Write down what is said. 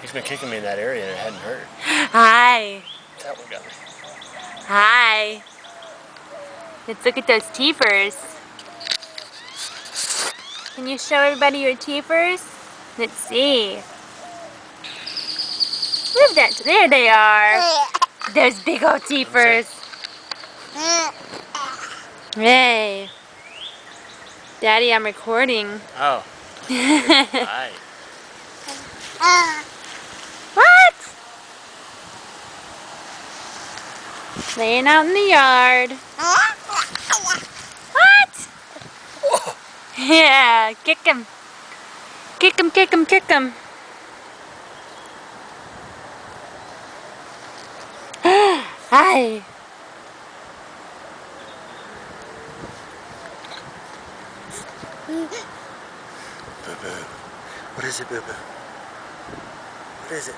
He's been kicking me in that area and it hadn't hurt. Hi. That one got me. Hi. Let's look at those teethers. Can you show everybody your teethers? Let's see. Move that. There they are. Those big old teethers. Hey. Daddy, I'm recording. Oh. Hi. What? Laying out in the yard. What? Yeah, kick him. Kick him, kick him, kick him. Hi. Boo-boo. What is it, Boo-boo? What is it?